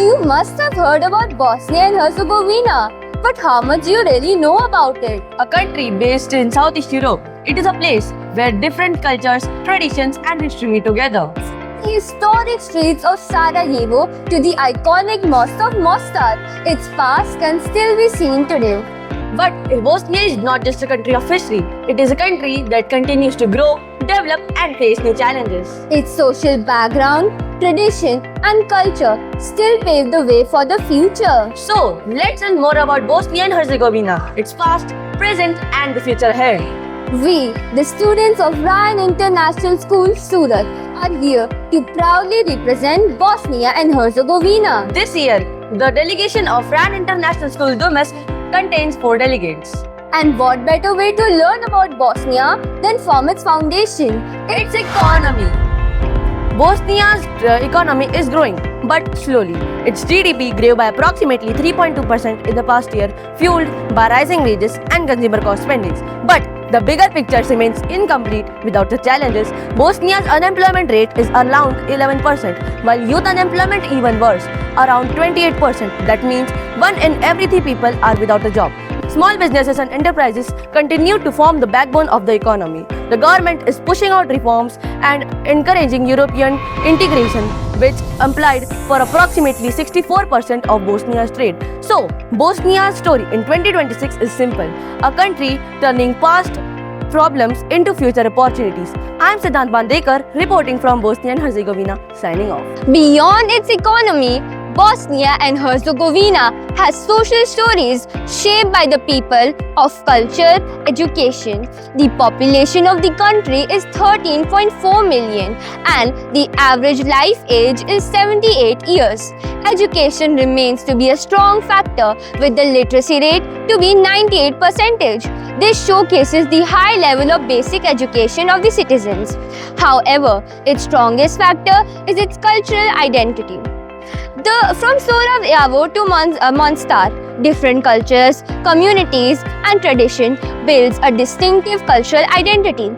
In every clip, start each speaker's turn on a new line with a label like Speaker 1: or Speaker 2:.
Speaker 1: You must have heard about Bosnia and Herzegovina, but how much do you really know about it?
Speaker 2: A country based in Southeast Europe, it is a place where different cultures, traditions, and history meet together.
Speaker 1: The historic streets of Sarajevo to the iconic Mosque of Mostar, its past can still be seen today.
Speaker 2: But Bosnia is not just a country of history, it is a country that continues to grow, develop, and face new challenges.
Speaker 1: Its social background, tradition, and culture still pave the way for the future.
Speaker 2: So, let's learn more about Bosnia and Herzegovina, its past, present, and the future ahead.
Speaker 1: We, the students of Ryan International School, Surat, are here to proudly represent Bosnia and Herzegovina.
Speaker 2: This year, the delegation of RAN International School Dumas contains 4 delegates.
Speaker 1: And what better way to learn about Bosnia than from its foundation, its economy.
Speaker 2: Bosnia's economy is growing, but slowly. Its GDP grew by approximately 3.2% in the past year, fueled by rising wages and consumer cost spendings. But the bigger picture remains incomplete without the challenges. Bosnia's unemployment rate is around 11%, while youth unemployment even worse, around 28%. That means 1 in every 3 people are without a job. Small businesses and enterprises continue to form the backbone of the economy. The government is pushing out reforms and encouraging European integration, which applied for approximately 64% of Bosnia's trade. So, Bosnia's story in 2026 is simple: a country turning past problems into future opportunities. I am Siddhant Bandekar, reporting from Bosnia and Herzegovina, signing off.
Speaker 1: Beyond its economy, Bosnia and Herzegovina has social stories shaped by the people of culture, education. The population of the country is 13.4 million and the average life age is 78 years. Education remains to be a strong factor with the literacy rate to be 98%. This showcases the high level of basic education of the citizens. However, its strongest factor is its cultural identity. From Sarajevo to Mostar, different cultures, communities, and tradition builds a distinctive cultural identity.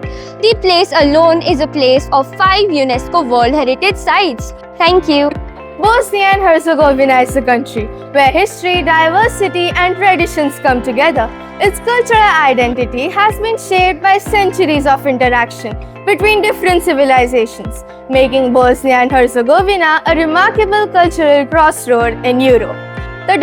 Speaker 1: The place alone is a place of 5 UNESCO World Heritage Sites. Thank you.
Speaker 3: Bosnia and Herzegovina is a country where history, diversity, and traditions come together. Its cultural identity has been shaped by centuries of interaction between different civilizations, making Bosnia and Herzegovina a remarkable cultural crossroad in Europe. The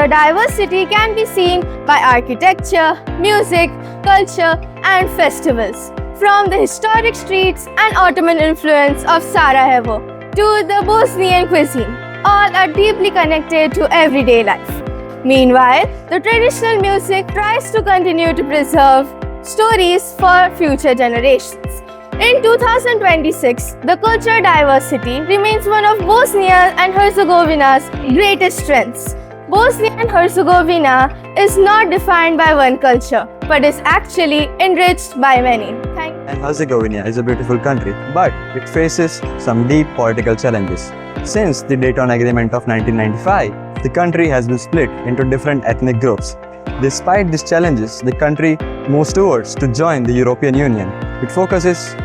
Speaker 3: diversity can be seen by architecture, music, culture, and festivals. From the historic streets and Ottoman influence of Sarajevo to the Bosnian cuisine, all are deeply connected to everyday life. Meanwhile, the traditional music tries to continue to preserve stories for future generations. In 2026, the cultural diversity remains one of Bosnia and Herzegovina's greatest strengths. Bosnia and Herzegovina is not defined by one culture, but is actually enriched by many. Thank you.
Speaker 4: And Herzegovina is a beautiful country, but it faces some deep political challenges. Since the Dayton Agreement of 1995, the country has been split into different ethnic groups. Despite these challenges, the country moves towards to join the European Union. It focuses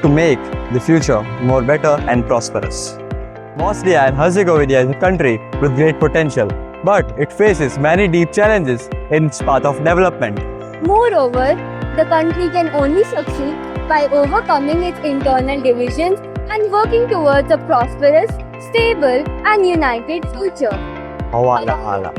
Speaker 4: to make the future more better and prosperous. Bosnia and Herzegovina is a country with great potential, but it faces many deep challenges in its path of development.
Speaker 1: Moreover, the country can only succeed by overcoming its internal divisions and working towards a prosperous, stable, and united future.
Speaker 4: Hawala hala.